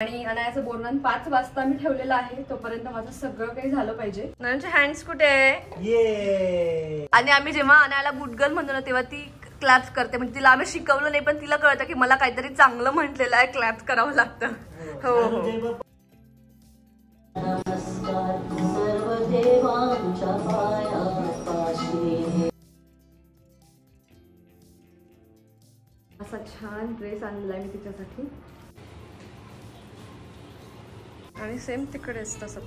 आणि अनायाचं बोरनान 5 वाजता मी ठेवलेलं आहे, तोपर्यंत माझं सगळं काही झालं पाहिजे. नंतर हँड्स कुठे आहे? आणि आम्ही जेव्हा अनायाला गुड गर्ल म्हणतो ना तेव्हा ती क्लॅप्स करते. म्हणजे तिला आम्ही शिकवलं नाही पण तिला कळतं की मला काहीतरी चांगलं म्हटलेलं आहे, क्लॅप्स करावं लागतं. हो हो. असा छान ड्रेस आणलेला आहे मी तिच्यासाठी आणि सेम तिकडेच तसं.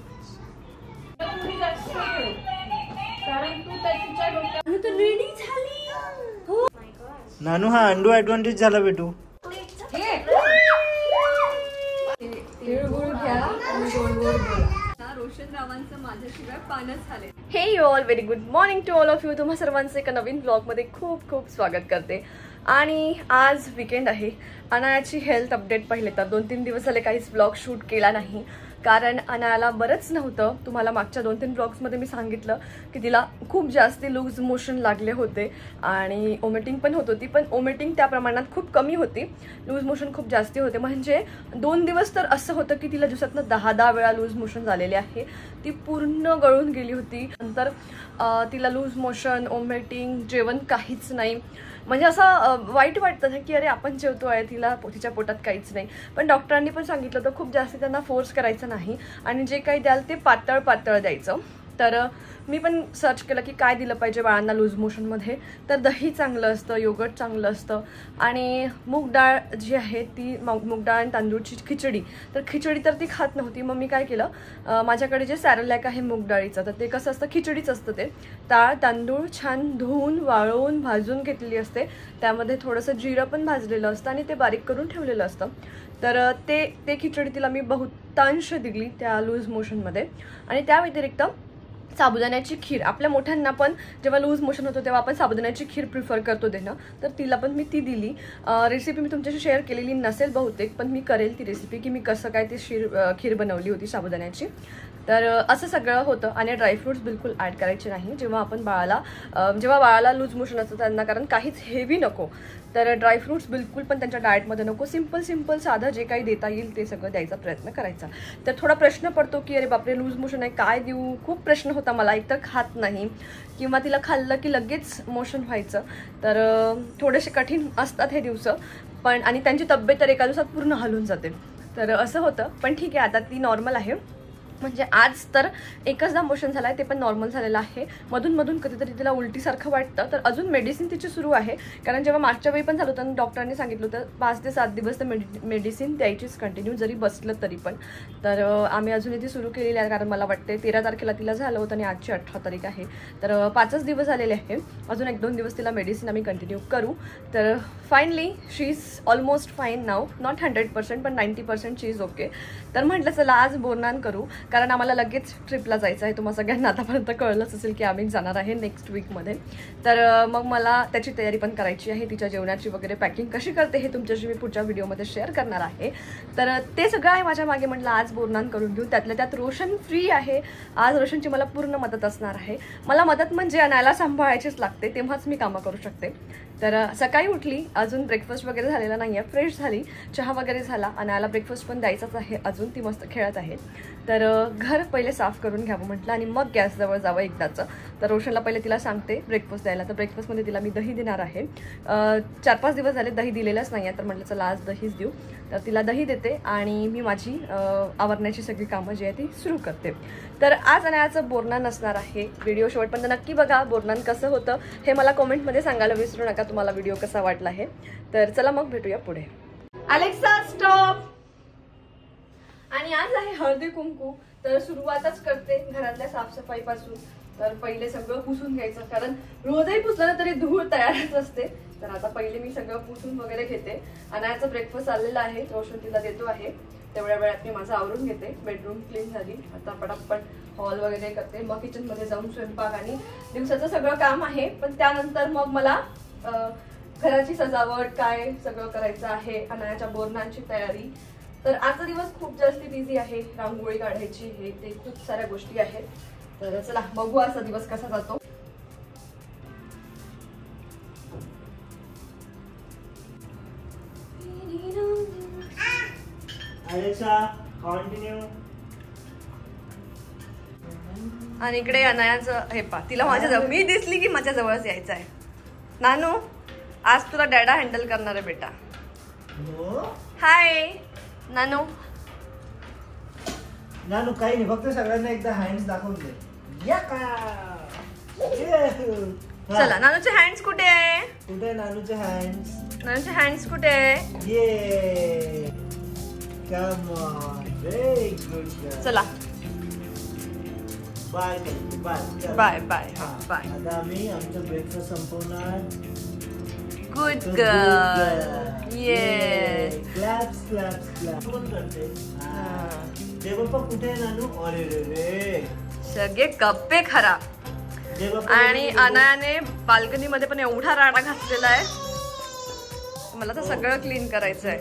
नानू हा अंडू ऍडव्हान्टेज झाला बेटू. तिळगुळ घ्या आणि गोड गोड बोला. रोशन रावांचं माझ्याशिवाय पानच झाले. Hey you all, very good morning to all of you. तुम्हा सर्वांचं एका नवीन ब्लॉगमध्ये खूप खूप स्वागत करते. आणि आज वीकेंड आहे. अनायाची हेल्थ अपडेट पाहिले तर 2-3 दिवस झाले काहीच ब्लॉग शूट केला नाही, कारण अनायाला बरंच नव्हतं. तुम्हाला मागच्या 2-3 ब्लॉग्समध्ये मी सांगितलं की तिला खूप जास्त लूज मोशन लागले होते आणि ओमेटिंग पण होत होती, पण ओमेटिंग त्या प्रमाणात खूप कमी होती, लूज मोशन खूप जास्ती होते. म्हणजे 2 दिवस तर असं होतं की तिला दिवसातनं 10 वेळा लूज मोशन झालेले आहे. ती पूर्ण गळून गेली होती. नंतर तिला लूज मोशन, ओमेटिंग, जेवण काहीच नाही. म्हणजे असं वाईट वाटतं की अरे आपण जेवतो आहे, तिच्या पोटात काहीच नाही. पण डॉक्टरांनी पण सांगितलं होतं खूप जास्त त्यांना फोर्स करायचं नाही आणि जे काही द्याल ते पातळ पातळ द्यायचं. तर मी पण सर्च केलं की काय दिलं पाहिजे बाळांना लूज मोशनमध्ये. तर दही चांगलं असतं, योगर्ट चांगलं असतं आणि मूग डाळ जी आहे ती मूग डाळ आणि तांदूळची खिचडी. तर खिचडी तर ती खात नव्हती. मग मी काय केलं, माझ्याकडे जे सॅरलॅक आहे मूग डाळीचं, तर ते कसं असतं खिचडीच असतं. ते डाळ तांदूळ छान धुवून वाळवून भाजून घेतलेली असते, त्यामध्ये थोडंसं जिरं पण भाजलेलं असतं आणि ते बारीक करून ठेवलेलं असतं. तर ते खिचडी तिला मी बहुतांश दिली त्या लूज मोशनमध्ये. आणि त्या व्यतिरिक्त साबुदाण्याची खीर, आपल्या मोठ्यांना पण जेव्हा लूज मोशन होतो तेव्हा आपण साबुदाण्याची खीर प्रिफर करतो देणं, तर तिला पण मी ती दिली. रेसिपी मी तुमच्याशी शेअर केलेली नसेल बहुतेक, पण मी करेल ती रेसिपी की मी कसं काय ती खीर बनवली होती साबुदाण्याची. तर असं सगळं होतं. आणि ड्रायफ्रूट्स बिलकुल ॲड करायचे नाही जेव्हा बाळाला लूज मोशन असतं त्यांना, कारण काहीच हेवी नको. तर ड्रायफ्रूट्स बिलकुल पण त्यांच्या डाएटमध्ये नको. सिंपल साधं जे काही देता येईल ते सगळं द्यायचा प्रयत्न करायचा. तर थोडा प्रश्न पडतो की अरे बापरे लूज मोशन आहे काय देऊ, खूप प्रश्न होता मला. एकतर खात नाही किंवा तिला खाल्लं की लगेच मोशन व्हायचं, तर थोडेसे कठीण असतात हे दिवस. पण आणि त्यांची तब्येत तर एका दिवसात पूर्ण हलून जाते. तर असं होतं. पण ठीक आहे, आता ती नॉर्मल आहे. म्हणजे आज तर एकचदा मोशन झालं आहे, ते पण नॉर्मल झालेलं आहे. मधून कधीतरी तिला उलटीसारखं वाटतं. तर अजून मेडिसिन तिची सुरू आहे, कारण जेव्हा मागच्या वेळी पण झालं होतं डॉक्टरांनी सांगितलं होतं 5 ते 7 दिवस तर मेडिसिन द्यायचीच कंटिन्यू, जरी बसलं तरी पण. तर आम्ही अजूनही ती सुरू केलेली आहे, कारण मला वाटते 13 तारखेला तिला झालं होतं आणि आजची 18 तारीख आहे. तर 5च दिवस झालेले आहे. अजून 1-2 दिवस तिला मेडिसिन आम्ही कंटिन्यू करू. तर finally she is almost fine now, not 100% पण 90% शी इज ओके. तर म्हटलं चला आज बोरनान करू, कारण आम्हाला लगेच ट्रिपला जायचं आहे. तुम्हाला सगळ्यांना आतापर्यंत कळलंच असेल की आम्ही जाणार आहे नेक्स्ट वीकमध्ये. तर मग मला त्याची तयारी पण करायची आहे. तिच्या जेवणाची वगैरे पॅकिंग कशी करते हे तुमच्याशी मी पुढच्या व्हिडिओमध्ये शेअर करणार आहे. तर ते सगळं आहे माझ्या मागे. म्हटलं आज बोरनान करून घेऊ. त्यातल्या त्यात रोशन फ्री आहे आज. रोशनची मला पूर्ण मदत असणार आहे. मला मदत म्हणजे अनायाला सांभाळायचीच लागते, तेव्हाच मी कामं करू शकते. तर सकाळी उठली, अजून ब्रेकफास्ट वगैरे झालेला नाही आहे, फ्रेश झाली, चहा वगैरे झाला. अनायाला ब्रेकफास्ट पण द्यायचाच आहे अजून, ती मस्त खेळत आहे. तर घर पहिले साफ करून घ्यावं म्हटलं आणि मग गॅसजवळ जावं एकदाचं. तर रोशनला पहिले तिला सांगते ब्रेकफास्ट द्यायला. तर ब्रेकफास्टमध्ये तिला मी दही देणार आहे. 4-5 दिवस झाले दही दिलेलंच नाही आहे, तर म्हटलं चला आज दहीच देऊ. तर तिला दही देते आणि मी माझी आवरण्याची सगळी कामं जी आहे ती सुरू करते. तर आज अनायाचं बोरनान असणार आहे. व्हिडिओ शेवटपर्यंत नक्की बघा. बोरनान कसं होतं हे मला कॉमेंटमध्ये सांगायला विसरू नका, तुम्हाला व्हिडिओ कसा वाटला आहे. तर चला मग भेटूया पुढे. Alexa stop. आणि आज आहे हळदी कुंकू. तर सुरुवातच करते घरातल्या साफसफाईपासून. तर पहिले सगळं पुसून घ्यायचं, कारण रोजही पुसलं ना तरी धूळ तयारच असते. तर आता पहिले मी सगळं पुसून वगैरे घेते. अनायाचा ब्रेकफास्ट चाललेला आहे, रोशन तिला देतो आहे. तेवढ्या वेळात मी माझं आवरून घेते. बेडरूम क्लीन झाली, आता पटापट हॉल वगैरे करते. मग किचनमध्ये जाऊन स्वयंपाक आणि दिवसाचं सगळं काम आहे. पण त्यानंतर मग मला घराची सजावट काय सगळं करायचं आहे, अनायाच्या बोरनांची तयारी. तर आजचा दिवस खूप जास्त बिझी आहे. रांगोळी काढायची, हे ते खूप साऱ्या गोष्टी आहेत. तर चला बघू आजचा दिवस कसा जातो. Alexa continue. आणि इकडे अनायाचं हे पा, तिला माझ्या जवळ मी दिसली की माझ्या जवळच यायचं आहे. नानू आज तुला डॅडा हँडल करणार आहे बेटा. हाय नानू. नानू काही नाही, फक्त सगळ्यांना एकदा हँड्स दाखवून दे. या का चला नानूचे हँड्स कुठे आहे? कुठे नानूचे हँड्स? नानूचे हँड्स कुठे आहे? ये कम ऑन, व्हेरी गुड. चला bye bye bye bye bye. आता आम्ही आमचं ब्रेकफास्ट संपवणार. Good girl. ये क्लॅप्स क्लॅप्स क्लॅप्स कोण करते? देवप्पा कुठे आहे नानू? अरे रे रे सगळे कप्पे खराब. आणि अनायाने बाल्कनी मध्ये पण एवढा राडा घातलेला आहे, मला तर सगळं क्लीन करायचं आहे.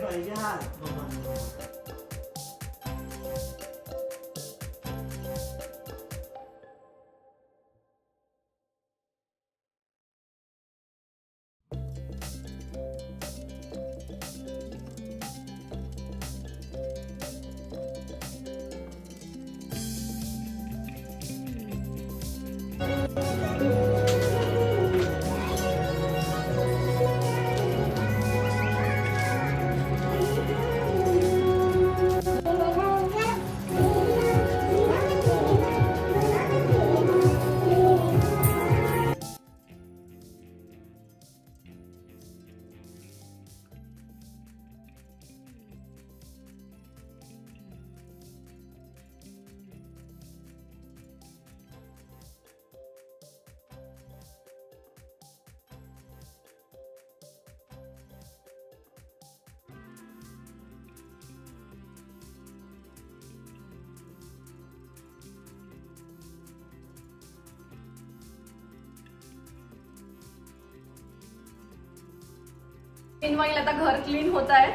इनवाईल आता घर क्लीन होत आहे.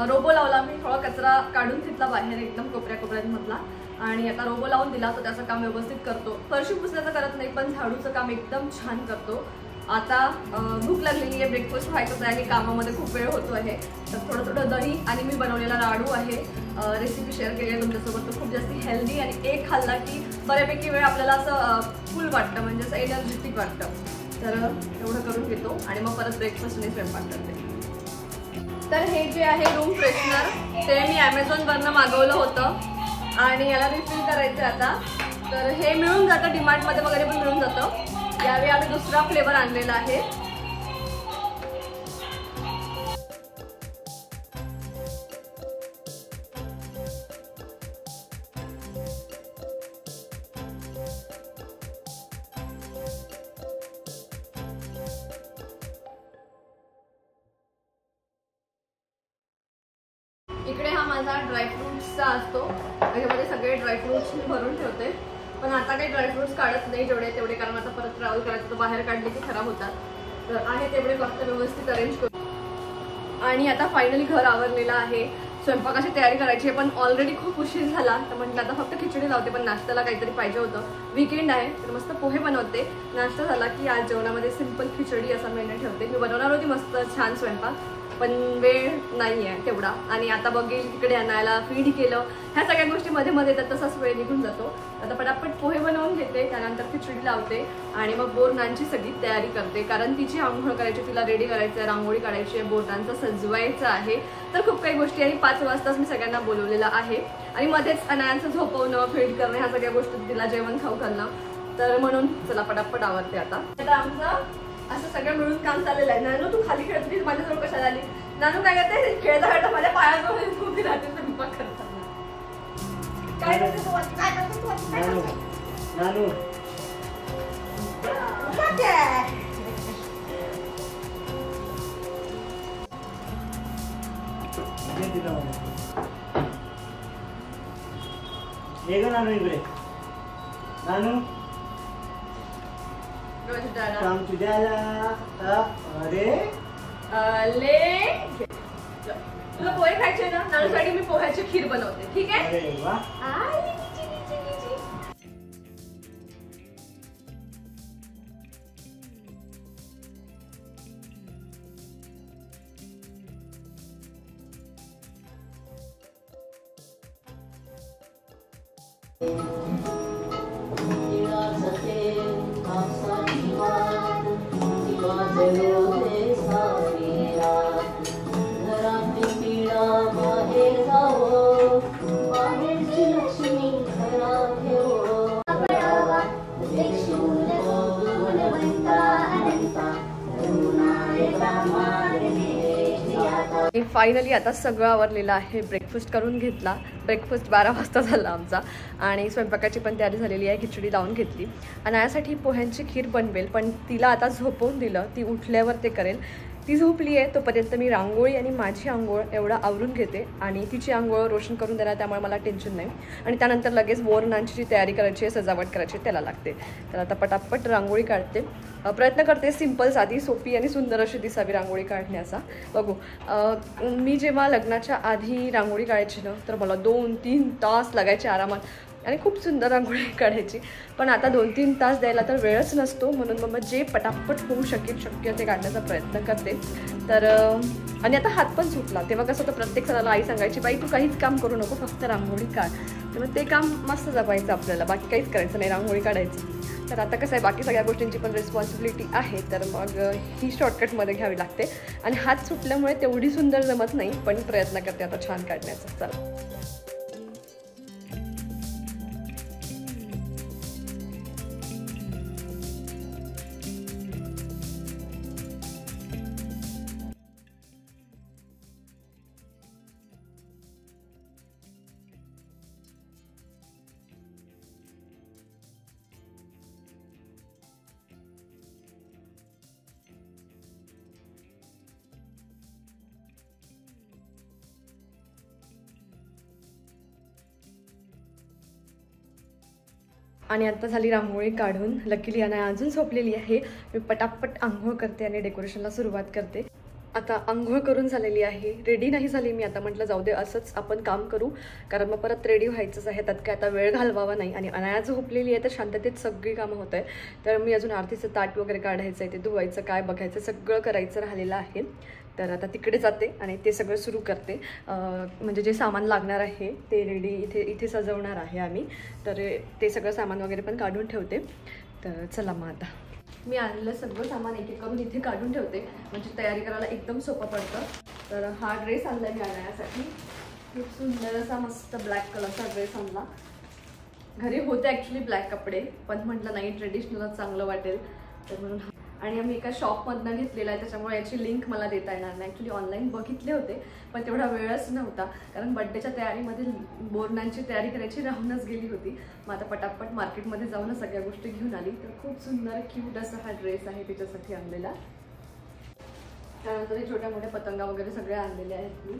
रोबो लावला मी, थोडा कचरा काढून घेतला बाहेर एकदम कोपऱ्यामधला, आणि आता रोबो लावून दिला तो त्याचं काम व्यवस्थित करतो. फरशी पुसण्याचं करत नाही पण झाडूचं काम एकदम छान करतो. आता भूक लागलेली आहे, ब्रेकफास्ट व्हायचं आहे आणि कामामध्ये खूप वेळ होतो आहे, तर थोडं दही आणि मी बनवलेला लाडू आहे, रेसिपी शेअर केली आहे तुमच्यासोबत. तो खूप जास्त हेल्दी आणि एक खाल्ला की बऱ्यापैकी वेळ आपल्याला असं फुल वाटतं, म्हणजे असं एनर्जेटिक वाटतं. तर एवढं करून घेतो आणि मग परत ब्रेकफास्ट आणि स्वयंपाक करते. तर हे जे आहे रूम फ्रेशनर, ते मी ॲमेझॉनवरनं मागवलं होतं आणि याला रिफिल करायचं आता. तर हे मिळून जातं, डीमार्टमध्ये वगैरे पण मिळून जातं. यावेळी आम्ही दुसरा फ्लेवर आणलेला आहे. इकडे हा माझा ड्रायफ्रुट्सचा असतो, त्याच्यामध्ये सगळे ड्रायफ्रुट्स भरून ठेवते. पण आता काही ड्रायफ्रुट्स काढत नाही तेवढे, कारण आता परत ट्रॅव्हल करायचं तर बाहेर काढले की खराब होतात. तर आहे तेवढे फक्त व्यवस्थित अरेंज करू. आणि आता फायनली घर आवरलेलं आहे. स्वयंपाकाची तयारी करायची आहे पण ऑलरेडी खूप उशीर झाला, तर म्हटलं आता फक्त खिचडी लावते, पण नाश्त्याला काहीतरी पाहिजे होतं. वीकेंड आहे तर मस्त पोहे बनवते. नाश्ता झाला की आज जेवणामध्ये सिंपल खिचडी असा मेनू ठेवते. मी बनवणार होती मस्त छान स्वयंपाक, पण वेळ नाही आहे तेवढा. आणि आता बघेल तिकडे आणायला, फीड केलं, ह्या सगळ्या गोष्टी मध्ये मध्ये येतात, तसाच वेळ निघून जातो. आता पटापट पोहे बनवून घेते, त्यानंतर खिचडी लावते आणि मग बोरनांची सगळी तयारी करते, कारण तिची आंघोळ करायची, तिला रेडी करायचं आहे, रांगोळी काढायची आहे, बोरनांचं सजवायचं आहे. तर खूप काही गोष्टी आणि 5 वाजताच मी सगळ्यांना बोलवलेलं आहे. आणि मध्येच अनायांचं झोपवणं, फीड करणं, ह्या सगळ्या गोष्टी, तिला जेवण खाऊ घालणं. तर म्हणून चला पटापट आवडते. आता आमचं असं सगळं मिळून काम चाललेलं आहे. नानू तू खाली खेळत होती, माझ्याजवळ कशाला आली? नानू काय करते, खेळता खेळता माझ्या पायाजवळ उभी राहते स्वयंपाक करताना. काय करते तू? नानू ये ग नानू इकडे. नानू काम तुझ्याला. अरे तुला पोहे खायचे ना, नानूसाठी मी पोह्याची खीर बनवते, ठीक आहे? अरे वा. फायनली आता सगळं आवरलेलं आहे. ब्रेकफास्ट करून घेतला. ब्रेकफास्ट 12 वाजता झाला आमचा आणि स्वयंपाकाची पण तयारी झालेली आहे. खिचडी लावून घेतली आणि यासाठी पोह्यांची खीर बनवेल, पण तिला आता झोपवून दिलं. ती उठल्यावर ते करेल. ती झोपली आहे तोपर्यंत मी रांगोळी आणि माझी आंघोळ एवढं आवरून घेते आणि तिची आंघोळ रोशन करून देणार, त्यामुळे मला टेन्शन नाही. आणि त्यानंतर लगेच बोरनांची जी तयारी करायची आहे, सजावट करायची त्याला लागते. तर आता पटापट रांगोळी काढते. प्रयत्न करते सिंपल, साधी, सोपी आणि सुंदर अशी दिसावी रांगोळी काढण्याचा. बघू, मी जेव्हा लग्नाच्या आधी रांगोळी काढायची ना, तर मला 2-3 तास लागायचे आरामात आणि खूप सुंदर रांगोळी काढायची. पण आता 2-3 तास द्यायला तर वेळच नसतो, म्हणून मग जे पटापट होऊ शकेल शक्य ते काढण्याचा प्रयत्न करते. तर आणि आता हात पण सुटला. तेव्हा कसं होतं, प्रत्येक सणाला आई सांगायची, बाई तू काहीच काम करू नको, फक्त रांगोळी काढ. तर मग ते काम मस्त जपायचं आपल्याला, बाकी काहीच करायचं नाही, रांगोळी काढायची. तर आता कसं आहे, बाकी सगळ्या गोष्टींची पण रिस्पॉन्सिबिलिटी आहे, तर मग ही शॉर्टकटमध्ये घ्यावी लागते. आणि हात सुटल्यामुळे तेवढी सुंदर जमत नाही, पण प्रयत्न करते आता छान काढण्याचा. चला. आणि आता झाली रांगोळी काढून. लकीली अनाया अजून झोपलेली आहे. मी पटापट आंघोळ करते आणि डेकोरेशनला सुरुवात करते. आता आंघोळ करून झालेली आहे. रेडी नाही झाली मी. आता म्हटलं जाऊ दे, असंच आपण काम करू, कारण मग परत रेडी व्हायचंच आहे. त्यात काय आता वेळ घालवावा नाही. आणि अनाया झोपलेली आहे, तर शांततेत सगळी कामं होत आहे. तर मी अजून आरतीचं ताट वगैरे काढायचं आहे, ते धुवायचं, काय बघायचं, सगळं करायचं राहिलेलं आहे. तर आता तिकडे जाते आणि ते सगळं सुरू करते. म्हणजे जे सामान लागणार आहे ते रेडी इथे सजवणार आहे आम्ही. तर ते सगळं सामान वगैरे पण काढून ठेवते. तर चला मग आता मी आणलेलं सगळं सामान एक एक करून इथे काढून ठेवते, म्हणजे तयारी करायला एकदम सोपं पडतं. तर हा ड्रेस आणला मी आणण्यासाठी. खूप सुंदर असा मस्त ब्लॅक कलरचा ड्रेस आणला. घरी होते ॲक्च्युली ब्लॅक कपडे, पण म्हटलं नाही, ट्रेडिशनलच चांगलं वाटेल, तर म्हणून. आणि आम्ही एका शॉपमधनं घेतलेला आहे, त्याच्यामुळे याची लिंक मला देता येणार नाही. ॲक्च्युली ऑनलाईन बघितले होते, पण तेवढा वेळच नव्हता, कारण बड्डेच्या तयारीमध्ये बोरनांची तयारी करायची राहूनच गेली होती. मग आता पटापट मार्केटमध्ये जाऊन सगळ्या गोष्टी घेऊन आली. तर खूप सुंदर क्यूट असा हा ड्रेस आहे तिच्यासाठी आणलेला. त्यानंतर हे छोट्या मोठ्या पतंगा वगैरे सगळ्या आणलेल्या आहेत मी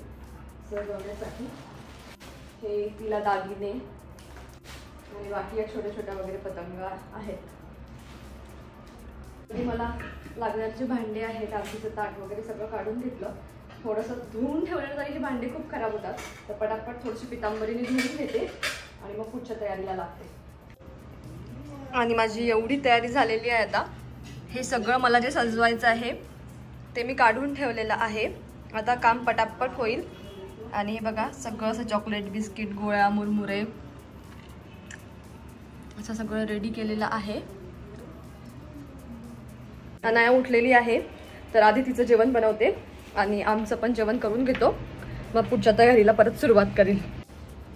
सजवण्यासाठी. हे तिला दागिने आणि बाकी या छोट्या छोट्या वगैरे पतंगा आहेत. मला लागणारे जे भांडे आहेत, आरतीचं ताट वगैरे सगळं काढून घेतलं. थोडंसं धुवून ठेवलेलं तरी हे भांडे खूप खराब होतात, तर पटापट थोडीशी पितांबरीने धुवून घेते आणि मग पुढच्या तयारीला लागते. आणि माझी एवढी तयारी झालेली आहे. आता हे सगळं मला जे सजवायचं आहे ते मी काढून ठेवलेलं आहे. आता काम पटापट होईल. आणि हे बघा, सगळं असं चॉकलेट, बिस्किट, गोळ्या, मुरमुरे असं सगळं रेडी केलेलं आहे. अनाया उठलेली आहे, तर आधी तिचं जेवण बनवते आणि आमचं पण जेवण करून घेतो, मग पुढच्या तयारीला परत सुरुवात करील.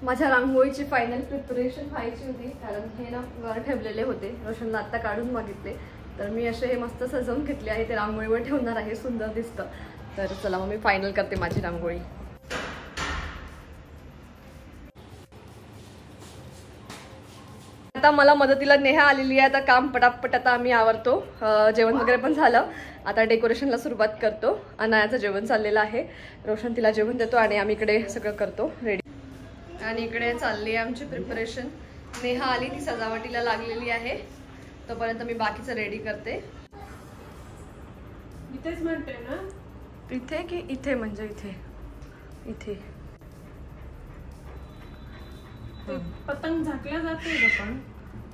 माझ्या रांगोळीची फायनल प्रिपरेशन व्हायची होती, कारण हे ना वर ठेवलेले होते, रोशनला आत्ता काढून मागितले, तर मी असे हे मस्त सजवून घेतले आहे. ते रांगोळीवर ठेवणार आहे, सुंदर दिसतं. तर चला मग मी फायनल करते माझी रांगोळी. आता मला मदतीला नेहा आलेली आहे. आता काम पटापट आता आम्ही आवरतो. जेवण वगैरे पण झालं. आता डेकोरेशनला सुरुवात करतो. अनायाचं जेवण चाललेलं आहे. रोशन तिला जेवण देतो आणि आम्ही इकडे सगळं करतो रेडी. आणि इकडे चालली आहे आमची प्रिपरेशन. नेहा आली, ती सजावटीला लागलेली आहे. तोपर्यंत मी बाकीचं रेडी करते. इथेच म्हणते ना, इथे की इथे? म्हणजे इथे इथे पतंग झाकल्या जाते का? पण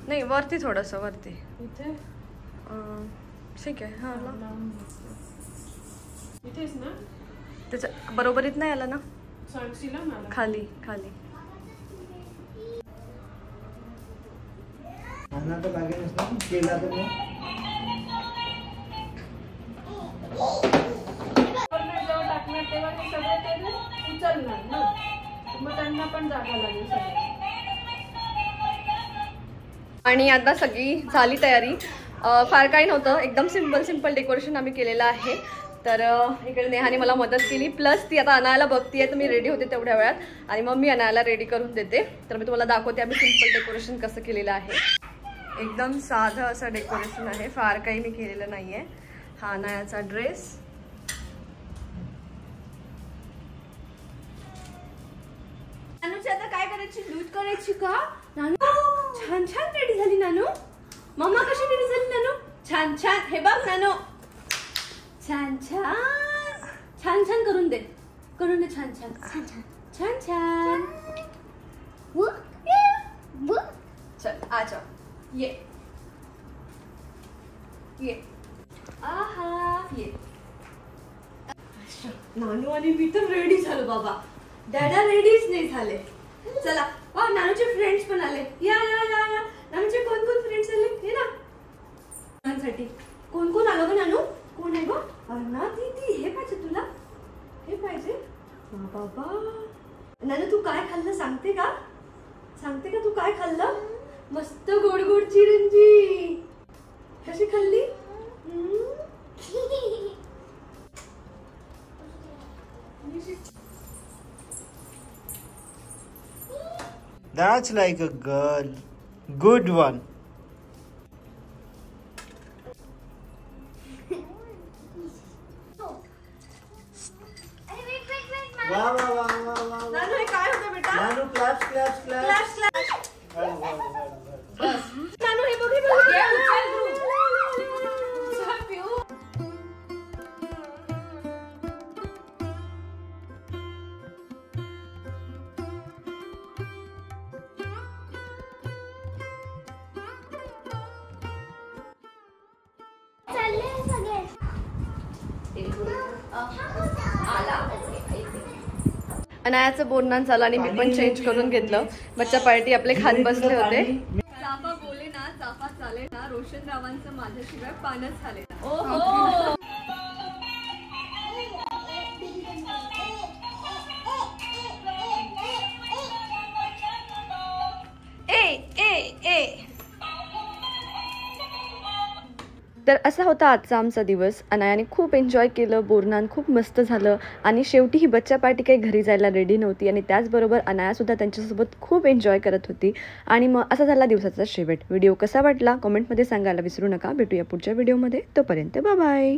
नाही, वरती थोडंसं वरती इथे. ठीक आहे. हा, इथेच ना, त्याच्या बरोबरीत नाही आला ना, सांगशील मला. खाली खाली. खाना तर लागेलच ना, केला तर मग जेव्हा टाकणार तेव्हा ते सगळे ते उचलणार ना, मग त्यांना पण जागा लागेल सगळं. आणि आता सगळी झाली तयारी. फार काही नव्हतं, एकदम सिंपल डेकोरेशन आम्ही केलेलं आहे. तर इकडे नेहाने मला मदत केली, प्लस ती आता अनायाला बघतीये, तर मी रेडी होते तेवढ्या वेळात आणि मग मी अनायाला रेडी करून देते. तर मी तुम्हाला दाखवते आम्ही सिंपल डेकोरेशन कसं केलेलं आहे. एकदम साधं असं डेकोरेशन आहे, फार काही मी केलेलं नाहीये. हा अनायाचा ड्रेस, नानूची आता काय करायची, दूध करायची का? नानू छान छान रेडी झाली. नानू मम्मा कशी रेडी झाली? नानू छान छान, हे बघ नानू छान छान छान छान करून दे, करून दे छान छान छान छान छान. चल आ जाओ, ये आहा ये. नानू आणि मी तर रेडी झालो बाबा, डॅडा रेडीच नाही झाले. चला नानूचे फ्रेंड्स पण आले. या या या या नानूचे कोण कोण फ्रेंड्स आले हे ना, नानूसाठी कोण कोण आलं ग? नानू कोण आहे ग? अर्णा दीदी, हे पाहिजे तुला, हे पाहिजे बाबा. नानू तू काय खाल्लं सांगते का? सांगते का तू काय खाल्लं? मस्त गोड गोड चिरंजी. कशी खाल्ली? That's like a girl. Good one. वाह वाह वाह वाह वाह. नानू हे काय होतं बेटा? नानू claps claps claps. Clash clash. बस. नानू हे बघ, हे बघ. ये, उचल तू. चल, पिऊ. अनायाचं बोलणं झालं आणि मी पण चेंज करून घेतलं. बच्चा पार्टी आपले खात बसले होते. चाफा बोले ना, चाफा चाले ना, रोशन रावांचं माझ्याशिवाय पानच झाले ना. ओहो तर असा होता आजचा आमचा दिवस. अनायाने खूप एन्जॉय केलं, बोरनान खूप मस्त झालं आणि शेवटी ही बच्चा पार्टी काही घरी जायला रेडी नव्हती आणि त्याचबरोबर अनायासुद्धा त्यांच्यासोबत खूप एन्जॉय करत होती. आणि मग असा झाला दिवसाचा शेवट. व्हिडिओ कसा वाटला कमेंटमध्ये सांगायला विसरू नका. भेटूया पुढच्या व्हिडिओमध्ये, तोपर्यंत बाय बाय.